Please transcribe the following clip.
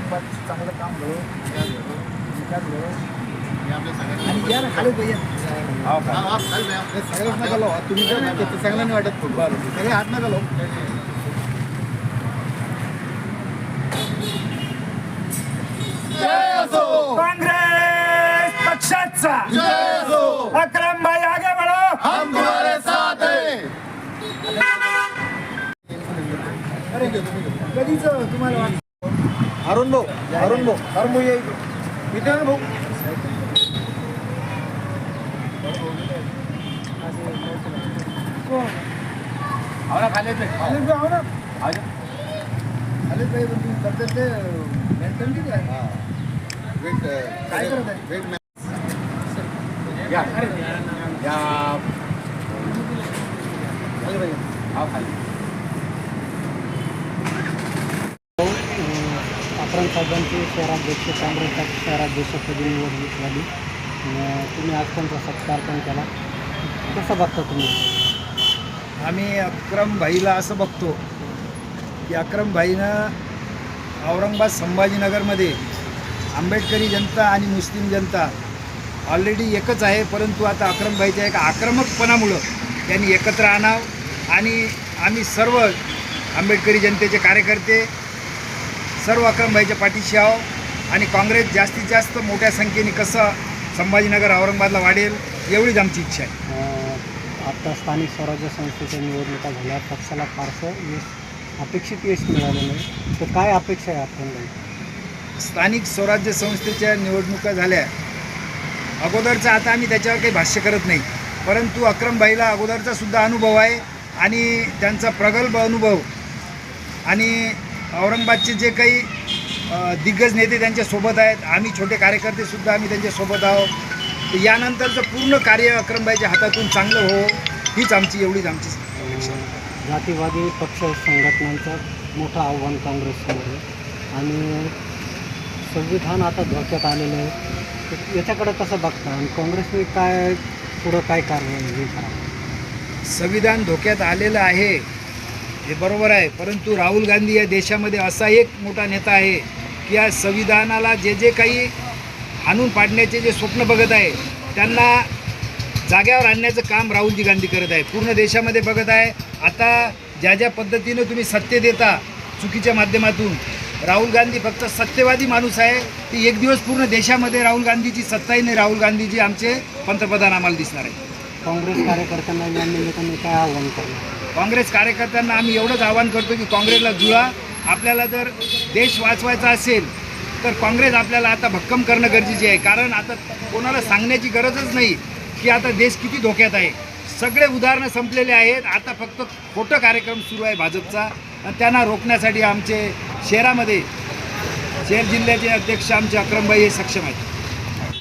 औरंगाबाद चांगलं काम घडो, विकास घडो आणि या ना खाली पाहिजे सगळ्याच नका लो तुम्ही जर नाही ते सगळ्यांनी वाटत बरं सगळे हात नका लो कांग्रेस पक्षाचा अकरम भाई आगे बढ़ो, हम तुम्हारे साथ हैं. कधीच तुम्हाला वाटतं अरुण भाऊ या इथे ना भाऊ खालीच पाहिजे पण तुम्ही सध्या ते मेंटॅलिटी काय काय करत आहे अकरम साहेबांची शहराध्यक्ष काँग्रेसच्या शहराध्यक्षपदी निवडणूक झाली. तुम्ही आज त्यांचा सत्कार पण केला. कसं बघता तुम्ही? आम्ही अक्रम भाईला असं बघतो की अक्रम भाईनं औरंगाबाद संभाजीनगरमध्ये आंबेडकरी जनता आणि मुस्लिम जनता ऑलरेडी एकच आहे, परंतु आता अक्रम भाईच्या एका आक्रमकपणामुळं त्यांनी एकत्र आणावं आणि आम्ही सर्व आंबेडकरी जनतेचे कार्यकर्ते सर्व अक्रम भाईच्या पाठीशी आहो आणि काँग्रेस जास्तीत जास्त मोठ्या संख्येने कसं संभाजीनगर औरंगाबादला वाढेल एवढीच आमची इच्छा आहे. आता स्थानिक स्वराज्य संस्थेच्या निवडणुका झाल्या, पक्षाला फारसं अपेक्षित यश मिळालं नाही, तर काय अपेक्षा आहे आपण? स्थानिक स्वराज्य संस्थेच्या निवडणुका झाल्या अगोदरचा आता आम्ही त्याच्यावर काही भाष्य करत नाही, परंतु अक्रम भाईला अगोदरचा सुद्धा अनुभव आहे आणि त्यांचा प्रगल्भ अनुभव आणि औरंगाबादचे जे काही दिग्गज नेते त्यांच्यासोबत आहेत, आम्ही छोटे कार्यकर्तेसुद्धा आम्ही त्यांच्यासोबत आहोत. तर यानंतरचं पूर्ण कार्य अक्रमबाईच्या हातातून चांगलं हो हीच एवढीच आमची अपेक्षा आहे. जातीवादी पक्ष संघटनांचं मोठं आव्हान काँग्रेससमोर आहे आणि संविधान आता धोक्यात आलेलं आहे, तर याच्याकडे कसं बघता आणि काँग्रेसने पुढं काय कारवाई करावं? संविधान धोक्यात आलेलं आहे हे बरोबर आहे, परंतु राहुल गांधी या देशामध्ये असा एक मोठा नेता आहे की या संविधानाला जे काही आणून पाडण्याचे जे स्वप्न बघत आहे त्यांना जाग्यावर आणण्याचं काम राहुलजी गांधी करत आहे. पूर्ण देशामध्ये बघत आहे. आता ज्या पद्धतीनं तुम्ही सत्य देता चुकीच्या माध्यमातून, राहुल गांधी फक्त सत्यवादी माणूस आहे. ती एक दिवस पूर्ण देशामध्ये राहुल गांधीची सत्ताही नाही. राहुल गांधीजी आमचे पंतप्रधान आम्हाला दिसणार आहे. काँग्रेस कार्यकर्त्यांना या निमित्ताने काय आव्हान करणार? काँग्रेस कार्यकर्त्यांना आम्ही एवढंच आवाहन करतो की काँग्रेसला जुळा. आपल्याला जर देश वाचवायचा असेल तर काँग्रेस आपल्याला आता भक्कम करणं गरजेचे आहे, कारण आता कोणाला सांगण्याची गरजच नाही की आता देश किती धोक्यात आहे. सगळे उदाहरणं संपलेले आहेत. आता फक्त खोटं कार्यक्रम सुरू आहे भाजपचा आणि त्यांना रोखण्यासाठी आमचे शहर जिल्ह्याचे अध्यक्ष आमचे अक्रमभाई हे सक्षम आहेत.